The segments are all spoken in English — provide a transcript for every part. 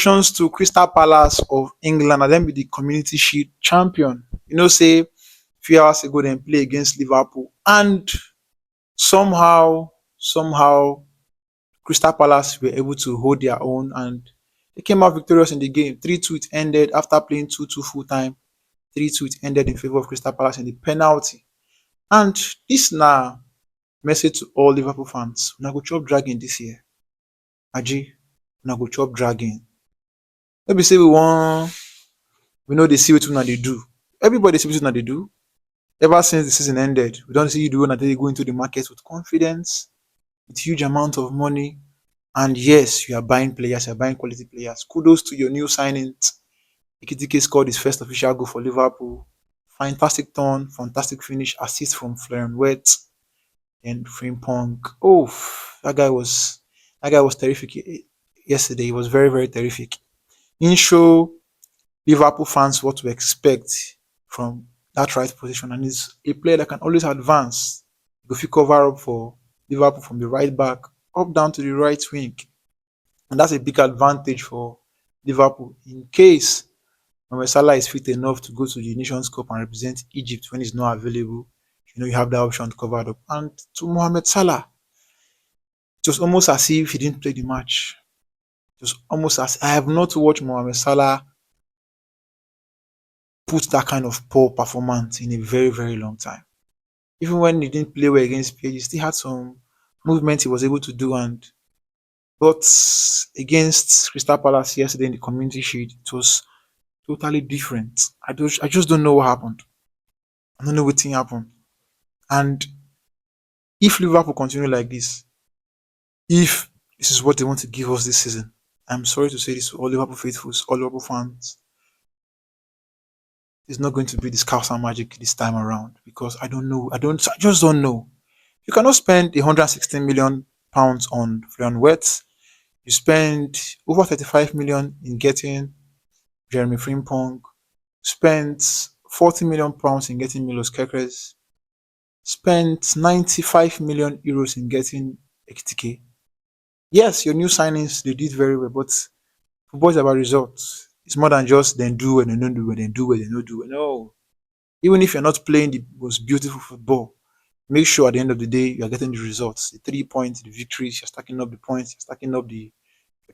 To Crystal Palace of England and then be the Community Shield champion. Say few hours ago then play against Liverpool and somehow Crystal Palace were able to hold their own and they came out victorious in the game. 3-2 it ended after playing 2-2 full time. 3-2 it ended in favor of Crystal Palace in the penalty. And this now message to all Liverpool fans. Una go chop dragging this year. Aji, una go chop dragging. Maybe say we know they see what una they do. Everybody see what una they do. Ever since the season ended, we don't see you doing until you go into the market with confidence, with huge amount of money. And yes, you are buying players, you are buying quality players. Kudos to your new signings. Ekitike scored his first official goal for Liverpool. Fantastic turn, fantastic finish, assist from Florian Wirtz and Frimpong. Oh, that guy was terrific yesterday. He was very, very terrific. In show Liverpool fans what to expect from that right position, and he's a player that can always advance. If you cover up for Liverpool from the right back up down to the right wing, and that's a big advantage for Liverpool in case Mohamed Salah is fit enough to go to the Nations Cup and represent Egypt when he's not available. You have that option covered up. And to Mohamed Salah, it was almost as if he didn't play the match. It was almost as I have not watched Mohamed Salah put that kind of poor performance in a very, very long time. Even when he didn't play well against PSG, he still had some movement he was able to do. But against Crystal Palace yesterday in the Community Shield, it was totally different. I just don't know what happened. I don't know what thing happened. And if Liverpool continue like this, if this is what they want to give us this season, I'm sorry to say this to all Liverpool faithfuls, all Liverpool fans, it's not going to be this Scousers magic this time around because I don't know. I just don't know. You cannot spend 116 million pounds on Florian Wirtz. You spend over 35 million in getting Jeremy Frimpong. Spent 40 million pounds in getting Milos Kerkez. Spent 95 million euros in getting Ekitike. Yes, your new signings they did very well, but football is about results. It's more than just then do well and don't do well, then do well and don't do well. No, even if you're not playing the most beautiful football, make sure at the end of the day you are getting the results, the 3 points, the victories. You're stacking up the points, you're stacking up the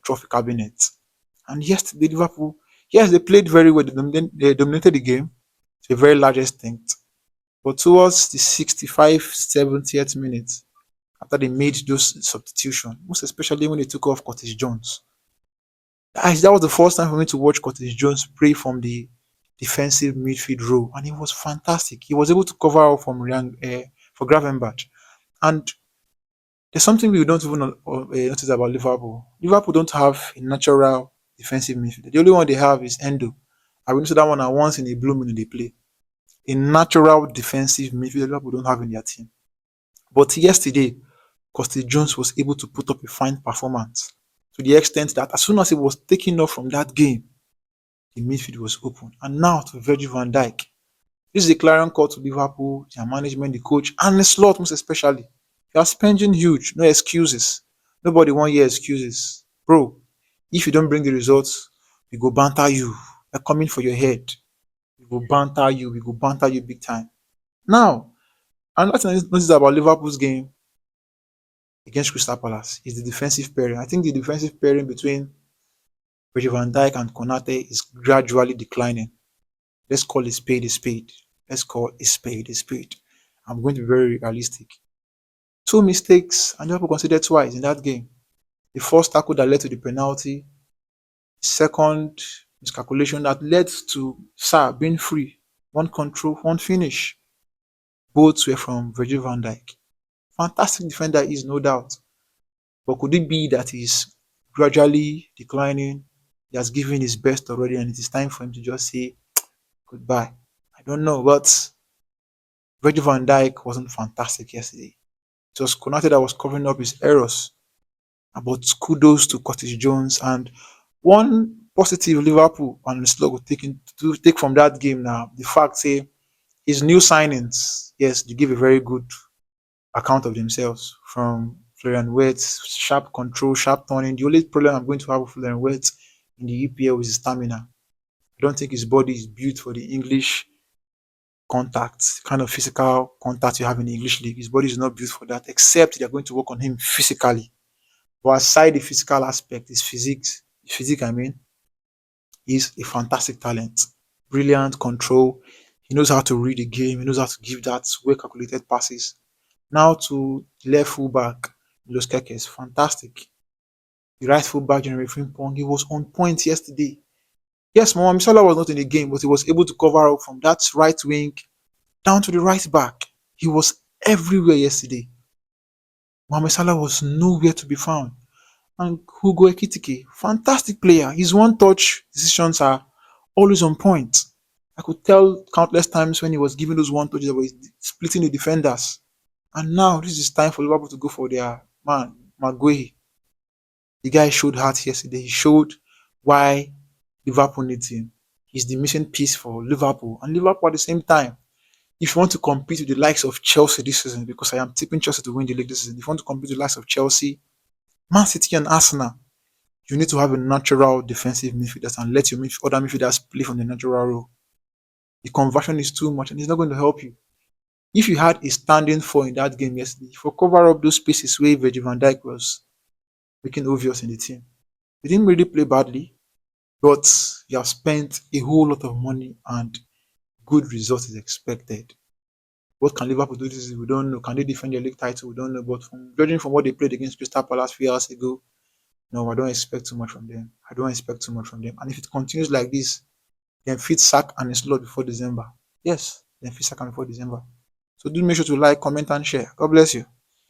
trophy cabinet. And yesterday, Liverpool, yes, they played very well. They dominated the game to a very large extent. But towards the 65, 70th minute, after they made those substitutions, most especially when they took off Curtis Jones, that was the first time for me to watch Curtis Jones play from the defensive midfield role, and it was fantastic. He was able to cover up for Gravenberch. And there's something we don't even notice about Liverpool. Liverpool don't have a natural defensive midfielder. The only one they have is Endo. I will notice that one at once in a blue moon they play. A natural defensive midfielder Liverpool don't have in their team. But yesterday, Curtis Jones was able to put up a fine performance to the extent that as soon as he was taken off from that game, the midfield was open. And now to Virgil van Dijk. This is a clarion call to Liverpool, their management, the coach, and the slot most especially. You are spending huge, no excuses. Nobody want your excuses. Bro, if you don't bring the results, we go banter you. We're coming for your head. We go banter you big time. Now, another thing I noticed about Liverpool's game against Crystal Palace is the defensive pairing. I think the defensive pairing between Virgil van Dijk and Konate is gradually declining. Let's call a spade a spade. Let's call a spade a spade. I'm going to be very realistic. Two mistakes, and Liverpool considered twice in that game. The first tackle that led to the penalty, the second miscalculation that led to Sarr being free. One control, one finish. Both were from Virgil van Dijk. Fantastic defender is no doubt. But could it be that he's gradually declining? He has given his best already, and it is time for him to just say goodbye. I don't know, but Virgil van Dijk wasn't fantastic yesterday. It was Konate that was covering up his errors. But kudos to Curtis Jones and one positive Liverpool and Slot will take from that game now. The fact say his new signings, yes, they give a very good account of themselves from Florian Wirtz, sharp control, sharp turning. The only problem I'm going to have with Florian Wirtz in the EPL is his stamina. I don't think his body is built for the English contact, kind of physical contact you have in the English league. His body is not built for that, except they're going to work on him physically. But aside the physical aspect, his physique, I mean, is a fantastic talent. Brilliant control. He knows how to read the game. He knows how to give that well calculated passes. Now to left fullback, Los Kekes, fantastic. The right fullback, Jeremy Frimpong, he was on point yesterday. Yes, Mohamed Salah was not in the game, but he was able to cover up from that right wing down to the right back. He was everywhere yesterday. Mohamed Salah was nowhere to be found. And Hugo Ekitike, fantastic player. His one touch decisions are always on point. I could tell countless times when he was giving those one touches that was splitting the defenders. And now this is time for Liverpool to go for their man, Maguire. The guy showed heart yesterday. He showed why Liverpool needs him. He's the missing piece for Liverpool. And Liverpool at the same time, if you want to compete with the likes of Chelsea this season, because I am tipping Chelsea to win the league this season, if you want to compete with the likes of Chelsea, Man City, and Arsenal, you need to have a natural defensive midfielders and let your other midfielders play from the natural role. The conversion is too much and it's not going to help you. If you had a standing four in that game yesterday, for cover up those spaces where Virgil van Dijk was making obvious in the team, they didn't really play badly, but you have spent a whole lot of money and good result is expected. What can Liverpool do this season? We don't know. Can they defend their league title? We don't know. But judging from what they played against Crystal Palace 3 hours ago, no, I don't expect too much from them. I don't expect too much from them. And if it continues like this, then fit Sack and Slot before December. Yes, then fit Sack before December. So do make sure to like, comment, and share. God bless you.